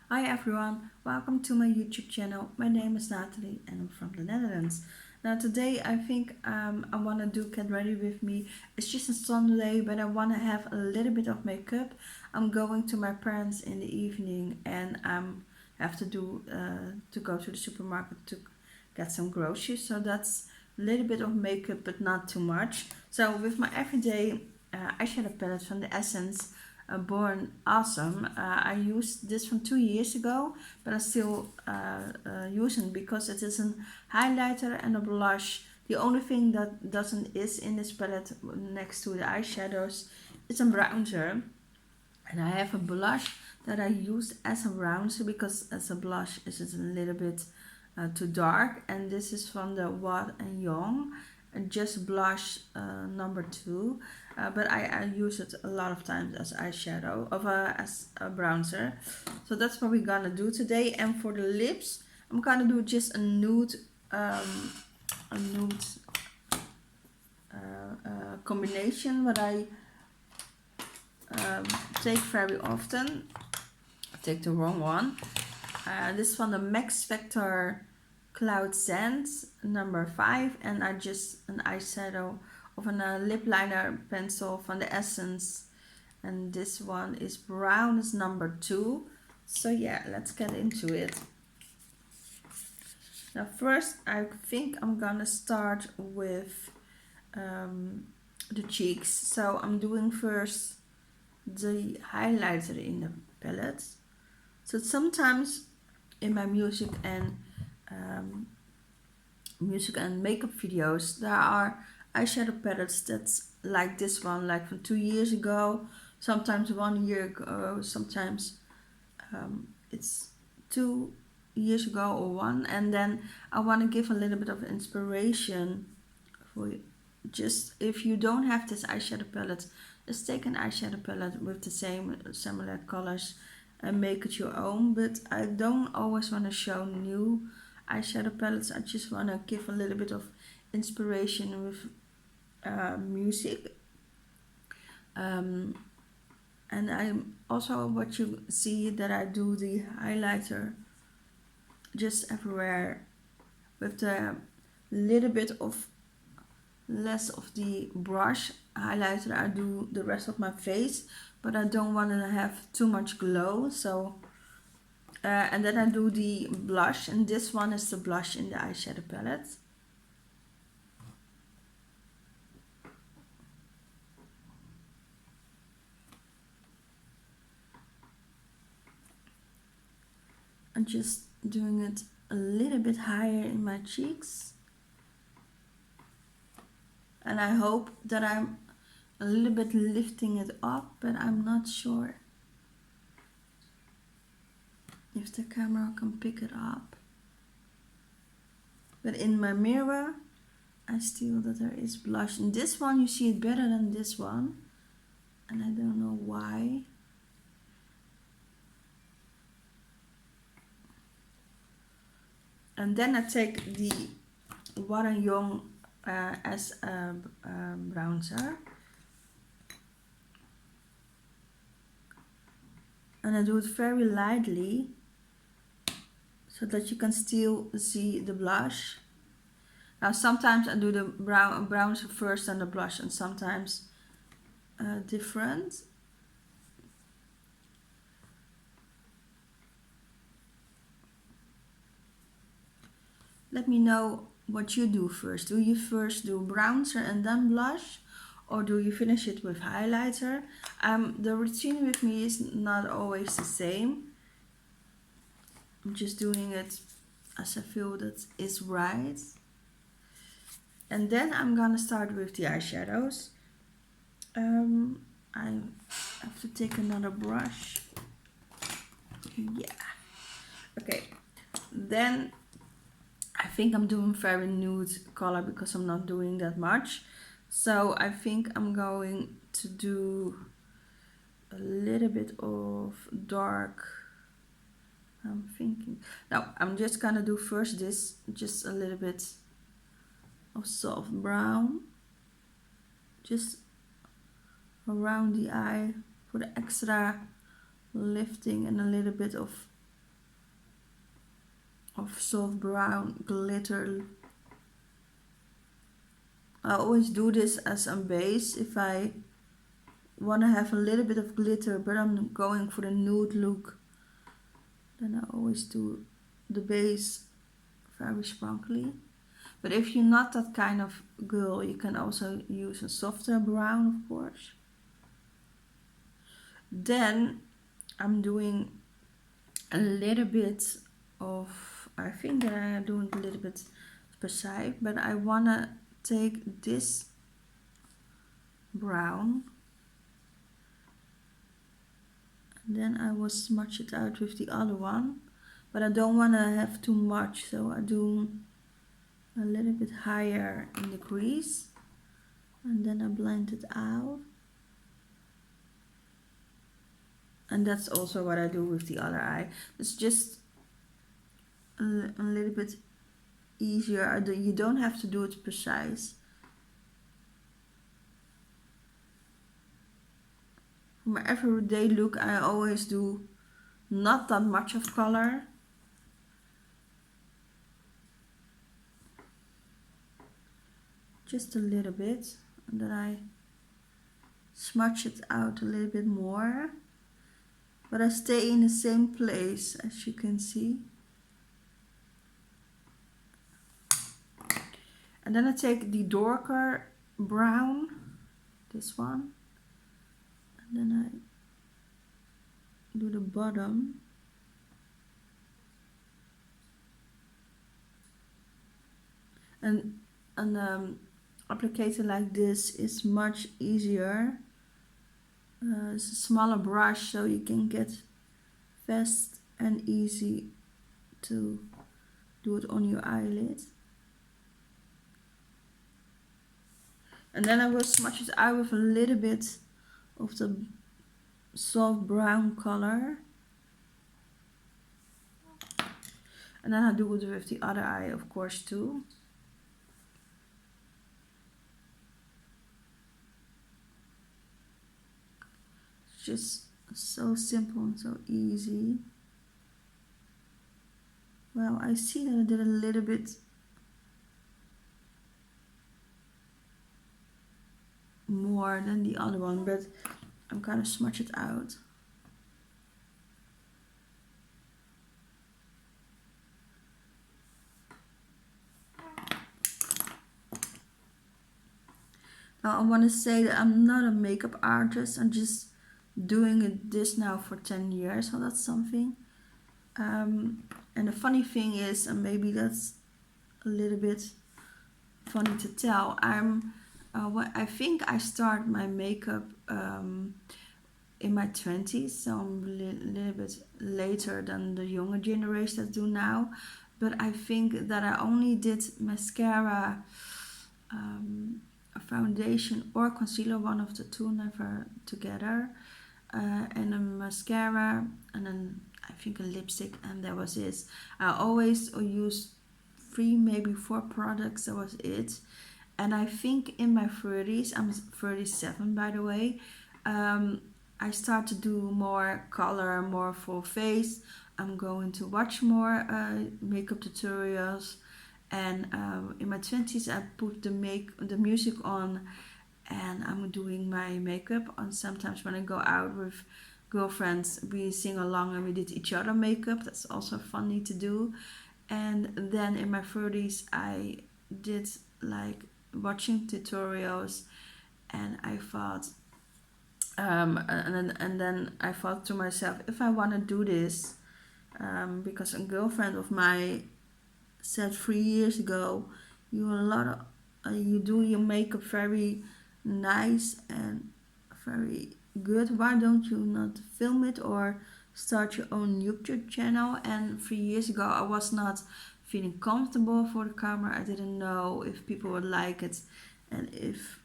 Hi everyone, welcome to my YouTube channel. My name is Natalie and I'm from the Netherlands. Now today I think I want to do Get Ready With Me. It's just a Sunday but I want to have a little bit of makeup. I'm going to my parents in the evening and I have to go to the supermarket to get some groceries. So that's a little bit of makeup but not too much. So with my everyday eyeshadow palette from the Essence Born Awesome. I used this from 2 years ago, but I still use it because it is a highlighter and a blush. The only thing that doesn't is in this palette next to the eyeshadows is a bronzer. And I have a blush that I used as a bronzer because as a blush is a little bit too dark. And this is from the Wild&young, just blush number 2. But I use it a lot of times as eyeshadow, as a bronzer. So that's what we're gonna do today. And for the lips, I'm gonna do just a nude combination, what I take very often. I take the wrong one. This is from the Max Factor Cloud Sand number 5, and I just an eyeshadow of a lip liner pencil from the Essence, and this one is brown, is number 2. So yeah, let's get into it. Now first I think I'm gonna start with the cheeks. So I'm doing first the highlighter in the palette. So sometimes in my um, music and makeup videos, there are eyeshadow palettes that's like this one, like from 2 years ago, sometimes 1 year ago, sometimes it's 2 years ago or one. And then I want to give a little bit of inspiration for you. Just if you don't have this eyeshadow palette, just take an eyeshadow palette with the same similar colors and make it your own. But I don't always want to show new eyeshadow palettes. I just want to give a little bit of inspiration with music. And I'm also, what you see, that I do the highlighter just everywhere with the little bit of less of the brush highlighter. I do the rest of my face, but I don't want to have too much glow. So and then I do the blush, and this one is the blush in the eyeshadow palette. I'm just doing it a little bit higher in my cheeks, and I hope that I'm a little bit lifting it up, but I'm not sure if the camera can pick it up. But in my mirror I feel that there is blush. In this one you see it better than this one, and I don't know why. And then I take the Wild&young as a bronzer, and I do it very lightly so that you can still see the blush. Now sometimes I do the bronzer first and the blush, and sometimes different. Let me know what you do first. Do you first do bronzer and then blush, or do you finish it with highlighter? The routine with me is not always the same. I'm just doing it as I feel that is right. And then I'm gonna start with the eyeshadows. I have to take another brush. Yeah. Okay. Then I think I'm doing very nude color because I'm not doing that much. So I think I'm going to do a little bit of dark. I'm thinking. Now I'm just gonna do first this, just a little bit of soft brown, just around the eye for the extra lifting, and a little bit of of soft brown glitter. I always do this as a base if I want to have a little bit of glitter, but I'm going for the nude look. Then I always do the base very sparkly. But if you're not that kind of girl, you can also use a softer brown, of course. Then I'm doing a little bit of, I think that I'm doing a little bit specific, but I wanna take this brown and then I will smudge it out with the other one, but I don't want to have too much, so I do a little bit higher in the crease and then I blend it out. And that's also what I do with the other eye. It's just a little bit easier. You don't have to do it precise. For my everyday look, I always do not that much of color. Just a little bit. And then I smudge it out a little bit more. But I stay in the same place, as you can see. And then I take the darker brown, this one. And then I do the bottom. And an applicator like this is much easier. It's a smaller brush, so you can get fast and easy to do it on your eyelid. And then I will smudge it out with a little bit of the soft brown color. And then I do it with the other eye, of course, too. It's just so simple and so easy. Well, I see that I did a little bit more than the other one, but I'm gonna smudge it out. Now I want to say that I'm not a makeup artist. I'm just doing this now for 10 years, so that's something. And the funny thing is, and maybe that's a little bit funny to tell, I think I start my makeup in my 20s, so I'm a little bit later than the younger generation that do now. But I think that I only did mascara, foundation or concealer, one of the two, never together, and a mascara, and then I think a lipstick, and that was it. I always used 3, maybe 4 products, that was it. And I think in my 30s, I'm 37 by the way, I start to do more color, more full face. I'm going to watch more makeup tutorials. And in my 20s, I put the music on, and I'm doing my makeup. And sometimes when I go out with girlfriends, we sing along and we did each other makeup. That's also funny to do. And then in my 30s, I did like watching tutorials, and I thought, and then I thought to myself, if I want to do this, because a girlfriend of mine said 3 years ago, you do your makeup very nice and very good. Why don't you not film it or start your own YouTube channel? And 3 years ago, I was not feeling comfortable for the camera. I didn't know if people would like it and if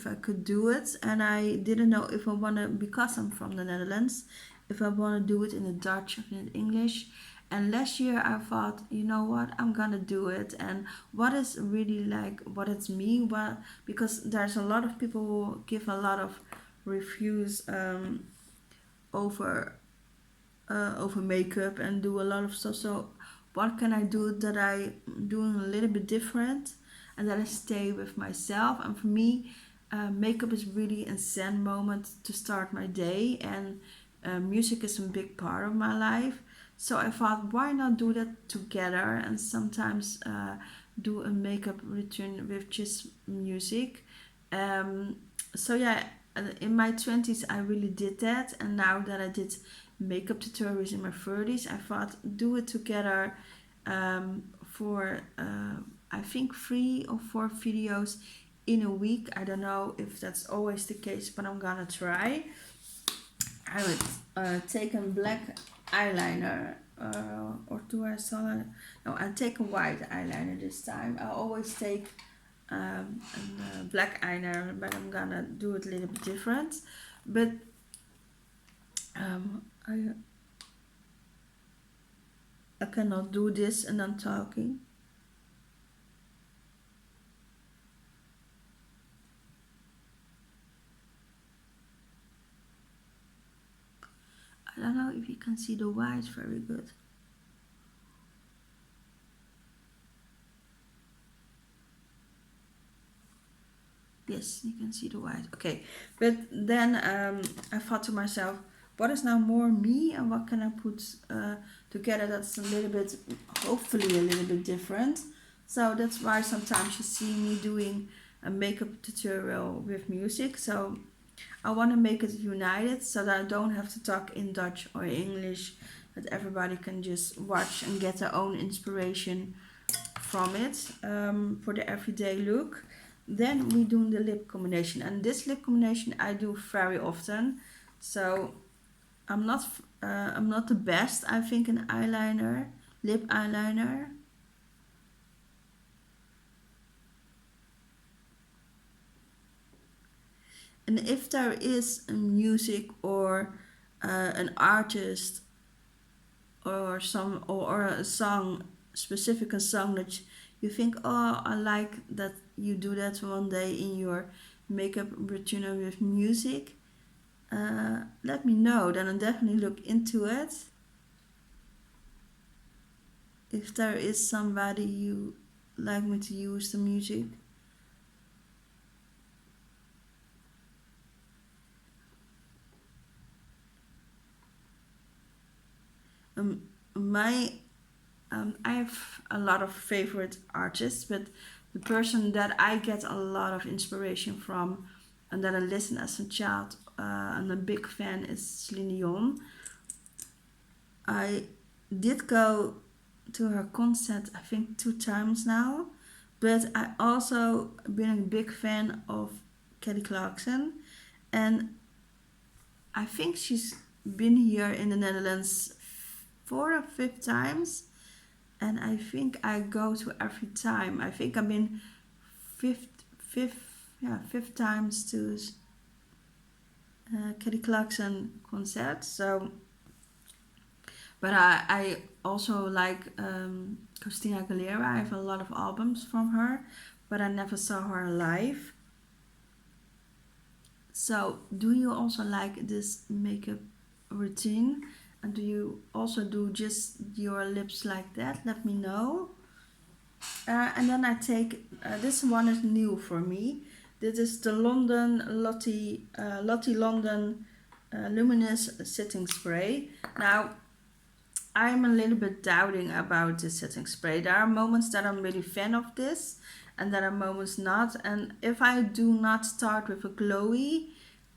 I could do it. And I didn't know if I want to, because I'm from the Netherlands, if I want to do it in the Dutch or in English. And last year I thought, you know what, I'm gonna do it. And what is really like, what it's me, because there's a lot of people who give a lot of reviews over makeup and do a lot of stuff. So what can I do that I doing a little bit different, and that I stay with myself. And for me, makeup is really a zen moment to start my day, and music is a big part of my life. So I thought, why not do that together, and sometimes do a makeup routine with just music. Um, so yeah, in my 20s I really did that, and now that I did makeup tutorials in my 30s, I thought do it together for I think 3 or 4 videos in a week. I don't know if that's always the case, but I'm gonna try. I would take a black eyeliner, or do I still? No, I take a white eyeliner this time. I always take a black eyeliner, but I'm gonna do it a little bit different. But I cannot do this and I'm talking. I don't know if you can see the white very good. Yes, you can see the white. Okay, but then I thought to myself, what is now more me, and what can I put together that's a little bit, hopefully a little bit different. So that's why sometimes you see me doing a makeup tutorial with music. So I want to make it united so that I don't have to talk in Dutch or English, that everybody can just watch and get their own inspiration from it for the everyday look. Then we do the lip combination, and this lip combination I do very often. So I'm not the best, I think, in eyeliner, lip eyeliner. And if there is a music or an artist or a song, specific a song that you think, oh, I like that you do that one day in your makeup routine with music, let me know. Then I'll definitely look into it. If there is somebody you like me to use the music. My I have a lot of favorite artists, but the person that I get a lot of inspiration from and that I listen as a child and a big fan is Celine Dion. I did go to her concert, I think 2 times now, but I also been a big fan of Kelly Clarkson, and I think she's been here in the Netherlands 4 or 5 times, and I think I go to every time. I think I've been fifth times to Kelly Clarkson concert. So, but I also like Christina Aguilera. I have a lot of albums from her, but I never saw her live. So, do you also like this makeup routine? And do you also do just your lips like that? Let me know. And then I take, this one is new for me. This is the Lottie Londen Luminous Setting Spray. Now, I'm a little bit doubting about this setting spray. There are moments that I'm really fan of this, and there are moments not. And if I do not start with a glowy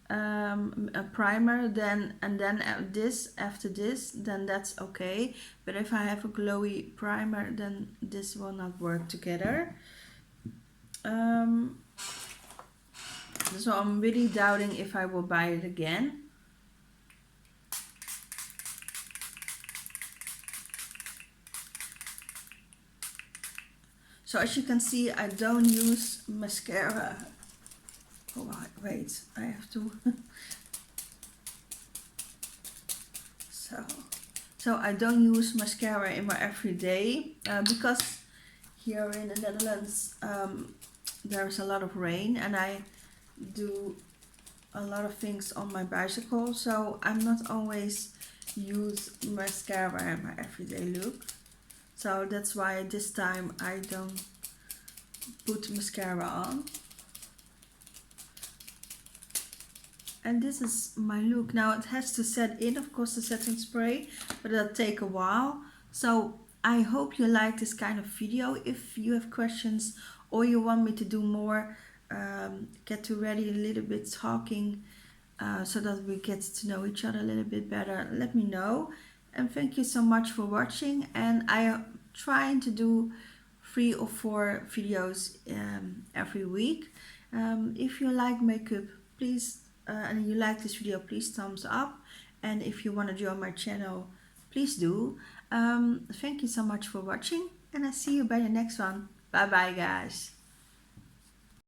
a primer, then this after this, then that's okay. But if I have a glowy primer, then this will not work together. So I'm really doubting if I will buy it again. So as you can see, I don't use mascara. Oh wait, I have to. So I don't use mascara in my everyday because here in the Netherlands there's a lot of rain, and I do a lot of things on my bicycle, so I'm not always use mascara in my everyday look. So that's why this time I don't put mascara on. And this is my look. Now it has to set in, of course, the setting spray, but it'll take a while. So I hope you like this kind of video. If you have questions or you want me to do more get to ready a little bit talking so that we get to know each other a little bit better, let me know. And thank you so much for watching. And I am trying to do 3 or 4 videos every week. If you like makeup, please and you like this video, please thumbs up. And if you want to join my channel, please do. Thank you so much for watching, and I see you by the next one. Bye bye guys.